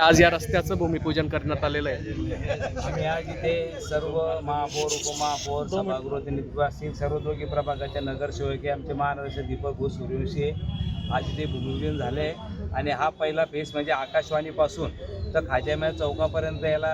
आज या रस्त्याचं भूमिपूजन करण्यात आलेलं आहे। आम्ही आज इथे सर्व महापौर, उपमहापौर, सभागृह निवासी सर्व दोघी प्रभागाच्या नगरसेवक आमचे महाराष्ट्र दीपक घोष सूर्यवंशी आज इथे भूमिपूजन झाले आहे। आणि हा पहिला फेस म्हणजे आकाशवाणीपासून तर खाजाम्या चौकापर्यंत याला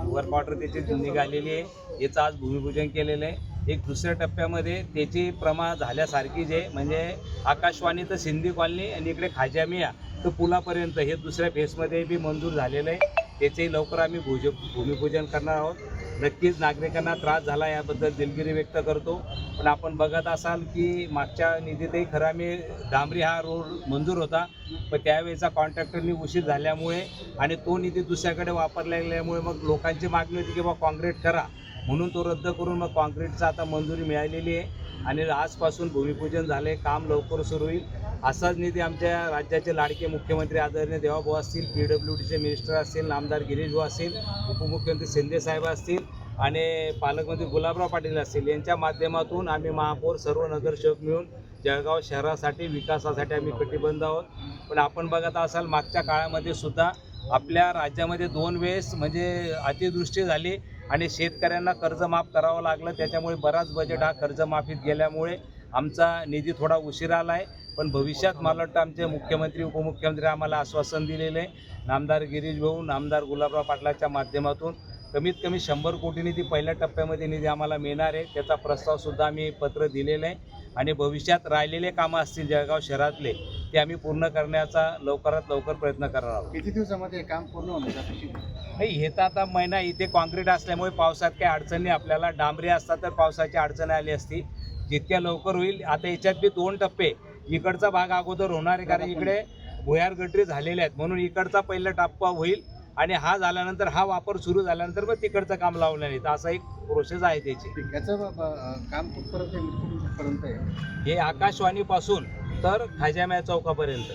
वर्क ऑर्डर त्याची निघालेली आहे। याचं आज भूमिपूजन केलेलं आहे। एक दुसऱ्या टप्प्यामध्ये त्याची प्रमाण झाल्यासारखी जे म्हणजे आकाशवाणी तर सिंधी कॉलनी आणि इकडे खाजामिया तर पुलापर्यंत हे दुसऱ्या फेसमध्ये बी मंजूर झालेलं आहे। त्याचेही लवकर आम्ही भूमिपूजन करणार आहोत। नक्कीच नागरिकांना त्रास झाला याबद्दल दिलगिरी व्यक्त करतो। पण आपण बघत असाल की मागच्या निधीतही खरं आम्ही डांबरी हा रोड मंजूर होता, पण त्यावेळेचा कॉन्ट्रॅक्टरनी उशीर झाल्यामुळे आणि तो निधी दुसऱ्याकडे वापरला गेल्यामुळे मग लोकांची मागणी होती की बा काँक्रीट करा, म्हणून तो रद्द करून मग काँक्रीटचा आता मंजुरी मिळालेली आहे आणि आजपासून भूमिपूजन झाले, काम लवकर सुरू होईल। असाच निधी आमच्या राज्याचे लाडके मुख्यमंत्री आदरणीय देवाभाऊ असतील, PWDचे मिनिस्टर असतील, नामदार गिरीश भाऊ असतील, उपमुख्यमंत्री शिंदे साहेब असतील आणि पालकमंत्री गुलाबराव पाटील असतील यांच्या माध्यमातून आम्ही महापौर सर्व नगरसेवक मिळून जळगाव शहरासाठी विकासासाठी आम्ही कटिबद्ध आहोत। पण आपण बघत असाल मागच्या काळामध्ये सुद्धा आपल्या राज्यामध्ये 2 वेळेस म्हणजे अतिवृष्टी झाली आणि शेतकऱ्यांना कर्ज माफ करावं लागलं। त्याच्यामुळे बराच बजेट हा कर्जमाफीत गेल्यामुळे आमचा निधी थोडा उशिरा आला आहे। पण भविष्यात मला वाटतं आमचे मुख्यमंत्री उपमुख्यमंत्री आम्हाला आश्वासन दिलेलं आहे। नामदार गिरीश भाऊ, नामदार गुलाबराव पाटलाच्या माध्यमातून कमीत कमी 100 कोटी निधी पहिल्या टप्प्यामध्ये निधी आम्हाला मिळणार आहे। त्याचा प्रस्तावसुद्धा आम्ही पत्र दिलेलं आहे आणि भविष्यात राहिलेले कामं असतील जळगाव शहरातले ते आम्ही पूर्ण करण्याचा लवकरात लवकर प्रयत्न करणार आहोत। किती दिवसामध्ये काम पूर्ण होण्याची अपेक्षा नाही, हे तर आता महिना इथे कॉन्क्रीट असल्यामुळे पावसात काही अडचणी आपल्याला डांबरी असतात तर पावसाची अडचण आली असती, जितक्या लवकर होईल। आता याच्यात बी 2 टप्पे, इकडचा भाग अगोदर होणार आहे कारण इकडे भुयार गटरी झालेले आहेत, म्हणून इकडचा पहिला टप्पा होईल आणि हा झाल्यानंतर हा वापर सुरू झाल्यानंतर मग तिकडचं काम लावलं नाही, तर असा एक प्रोसेस आहे त्याची। याचं काम कुठपर्यंत आहे? हे आकाशवाणीपासून तर खाजाम्या चौकापर्यंत।